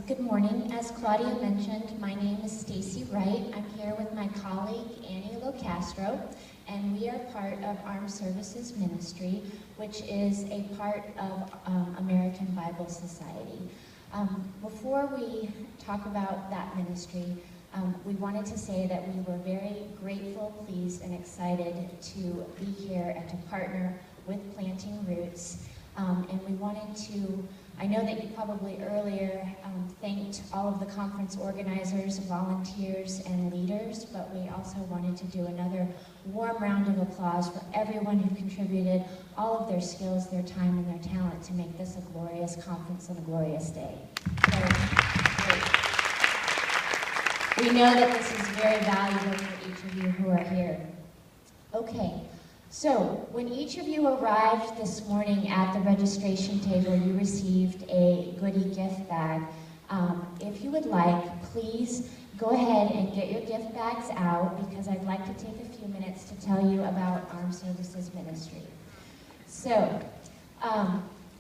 Good morning. As Claudia mentioned, my name is Stacey Wright. I'm here with my colleague, Annie Locastro, and we are part of Armed Services Ministry, which is a part of American Bible Society. Before we talk about that ministry, we wanted to say that we were very grateful, pleased, and excited to be here and to partner with Planting Roots. And we wanted to, I know that you probably earlier thanked all of the conference organizers, volunteers, and leaders, but we also wanted to do another warm round of applause for everyone who contributed all of their skills, their time, and their talent to make this a glorious conference and a glorious day. So, we know that this is very valuable for each of you who are here. Okay. So, when each of you arrived this morning at the registration table, you received a goodie gift bag. If you would like, please go ahead and get your gift bags out, because I'd like to take a few minutes to tell you about Armed Services Ministry. So,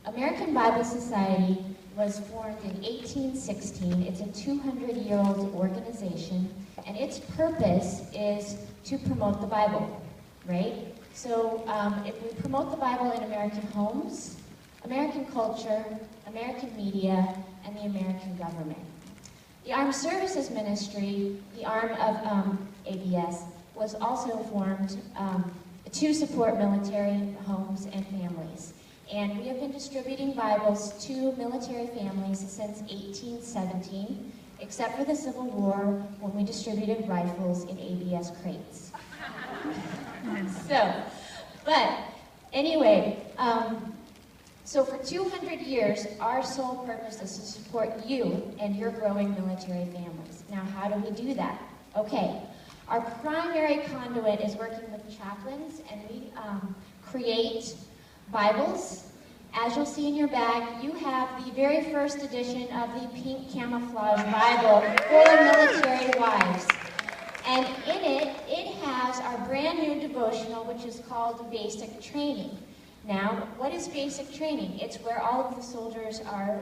American Bible Society was formed in 1816. It's a 200-year-old organization, and its purpose is to promote the Bible, right? So if we promote the Bible in American homes, American culture, American media, and the American government. The Armed Services Ministry, the arm of ABS, was also formed to support military homes and families. And we have been distributing Bibles to military families since 1817, except for the Civil War, when we distributed rifles in ABS crates. But anyway, so for 200 years, our sole purpose is to support you and your growing military families. Now, how do we do that? Okay, our primary conduit is working with chaplains, and we create Bibles. As you'll see in your bag, you have the very first edition of the pink camouflage Bible for the military wives. And in it, it has our brand new devotional, which is called Basic Training. Now, what is basic training? It's where all of the soldiers are,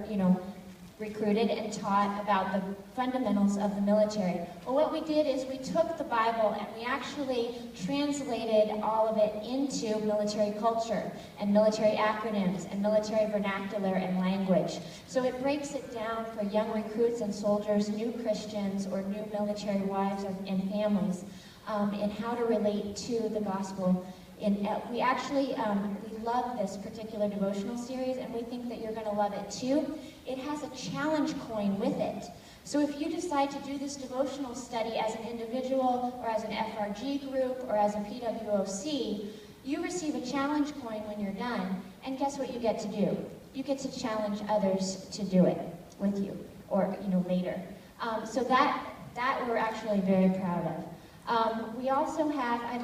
recruited and taught about the fundamentals of the military. Well, what we did is we took the Bible and we actually translated all of it into military culture and military acronyms and military vernacular and language. So it breaks it down for young recruits and soldiers, new Christians, or new military wives and families, in how to relate to the gospel. We actually we love this particular devotional series, and we think that you're going to love it too. It has a challenge coin with it. So if you decide to do this devotional study as an individual, or as an FRG group, or as a PWOC, you receive a challenge coin when you're done, and guess what you get to do? You get to challenge others to do it with you, or later. So that we're actually very proud of. We also have, I'd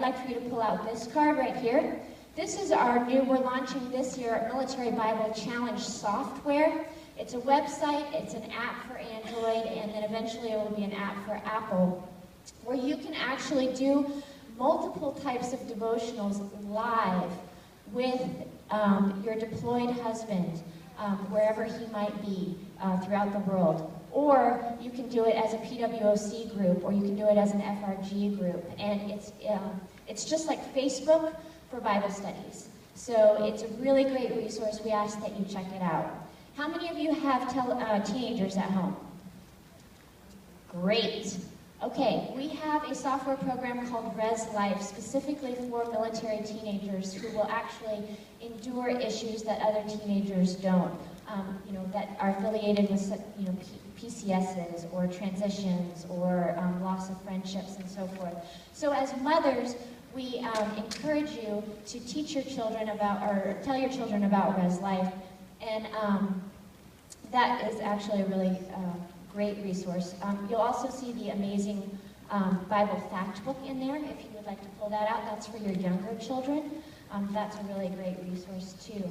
like for you to pull out this card right here. This is we're launching this year, Military Bible Challenge software. It's a website, it's an app for Android, and then eventually it will be an app for Apple, where you can actually do multiple types of devotionals live with your deployed husband, wherever he might be throughout the world. Or you can do it as a PWOC group, or you can do it as an FRG group. And it's just like Facebook for Bible studies. So it's a really great resource. We ask that you check it out. How many of you have teenagers at home? Great. Okay, we have a software program called Res Life, specifically for military teenagers who will actually endure issues that other teenagers don't. That are affiliated with, PCSs or transitions or loss of friendships and so forth. So as mothers, we encourage you to teach your children about, or tell your children about Res Life, and that is actually a really great resource. You'll also see the amazing Bible fact book in there if you would like to pull that out. That's for your younger children. That's a really great resource too.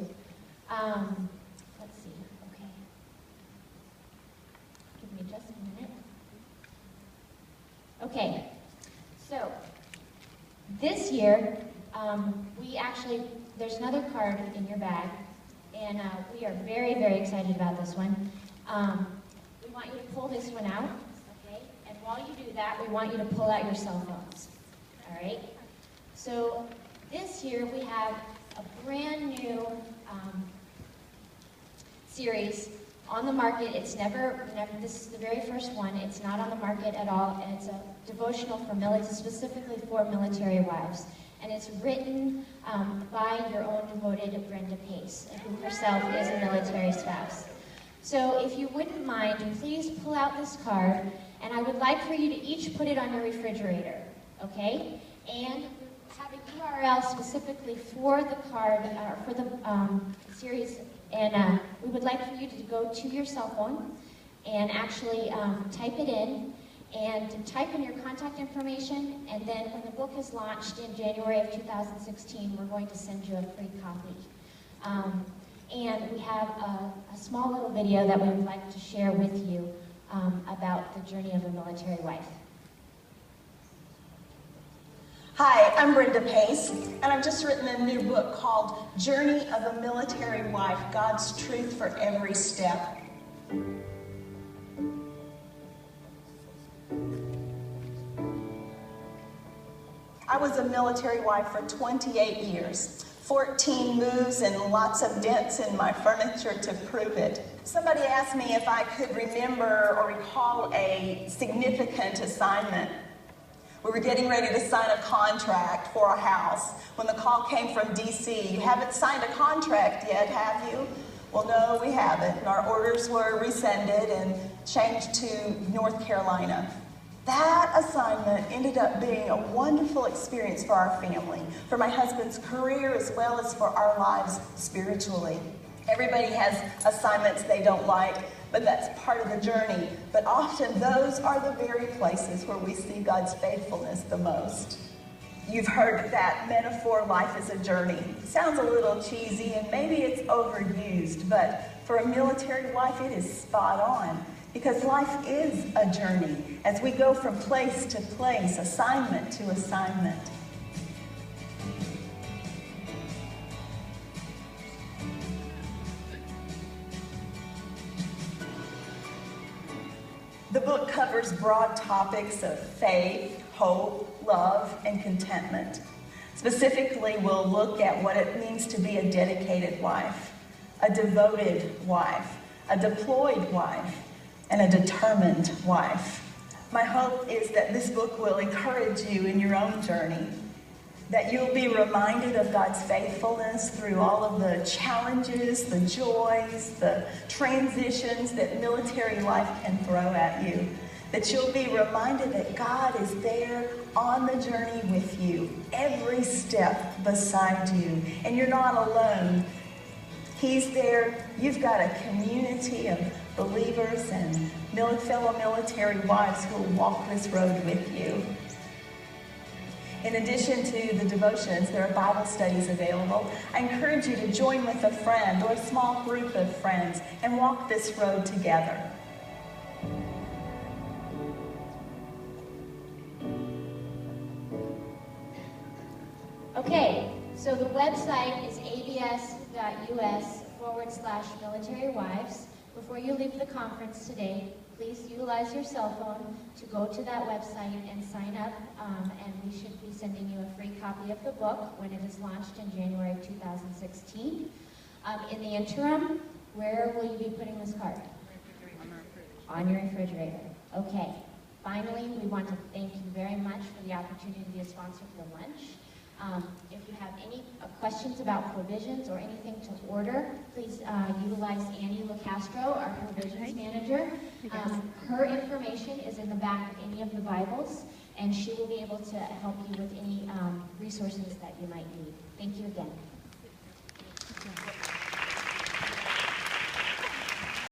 Let's see, okay. Give me just a minute. Okay, so this year, there's another card in your bag, and we are very, very excited about this one. want you to pull this one out, okay? And while you do that, we want you to pull out your cell phones, all right? So this year we have a brand new series on the market. It's this is the very first one. It's not on the market at all, and it's a devotional for specifically for military wives. And it's written by your own devoted Brenda Pace, who herself is a military spouse. So if you wouldn't mind, please pull out this card, and I would like for you to each put it on your refrigerator, okay? And have a URL specifically for the card, for the series, and we would like for you to go to your cell phone and actually type it in, and type in your contact information, and then when the book is launched in January of 2016, we're going to send you a free copy. And we have a small little video that we would like to share with you about the journey of a military wife. Hi, I'm Brenda Pace, and I've just written a new book called Journey of a Military Wife, God's Truth for Every Step. I was a military wife for 28 years, 14 moves and lots of dents in my furniture to prove it. Somebody asked me if I could remember or recall a significant assignment. We were getting ready to sign a contract for a house when the call came from DC. You haven't signed a contract yet, have you? Well, no, we haven't. And our orders were rescinded and changed to North Carolina. That assignment ended up being a wonderful experience for our family, for my husband's career, as well as for our lives spiritually. Everybody has assignments they don't like, but that's part of the journey. But often those are the very places where we see God's faithfulness the most. You've heard that metaphor, life is a journey. It sounds a little cheesy and maybe it's overused, but for a military wife it is spot on. Because life is a journey as we go from place to place, assignment to assignment. The book covers broad topics of faith, hope, love, and contentment. Specifically, we'll look at what it means to be a dedicated wife, a devoted wife, a deployed wife, and a determined wife. My hope is that this book will encourage you in your own journey, that you'll be reminded of God's faithfulness through all of the challenges, the joys, the transitions that military life can throw at you, that you'll be reminded that God is there on the journey with you, every step beside you, and you're not alone. He's there. You've got a community of believers and fellow military wives who will walk this road with you. In addition to the devotions, there are Bible studies available. I encourage you to join with a friend or a small group of friends and walk this road together. Okay, so the website is abs.us/military wives. Before you leave the conference today, please utilize your cell phone to go to that website and sign up, and we should be sending you a free copy of the book when it is launched in January of 2016. In the interim, where will you be putting this card? On your refrigerator. Okay. Finally, we want to thank you very much for the opportunity to be a sponsor for the lunch. If you have any questions about provisions or anything to order, please utilize Annie LaCastro, our provisions manager. Her information is in the back of any of the Bibles, and she will be able to help you with any resources that you might need. Thank you again.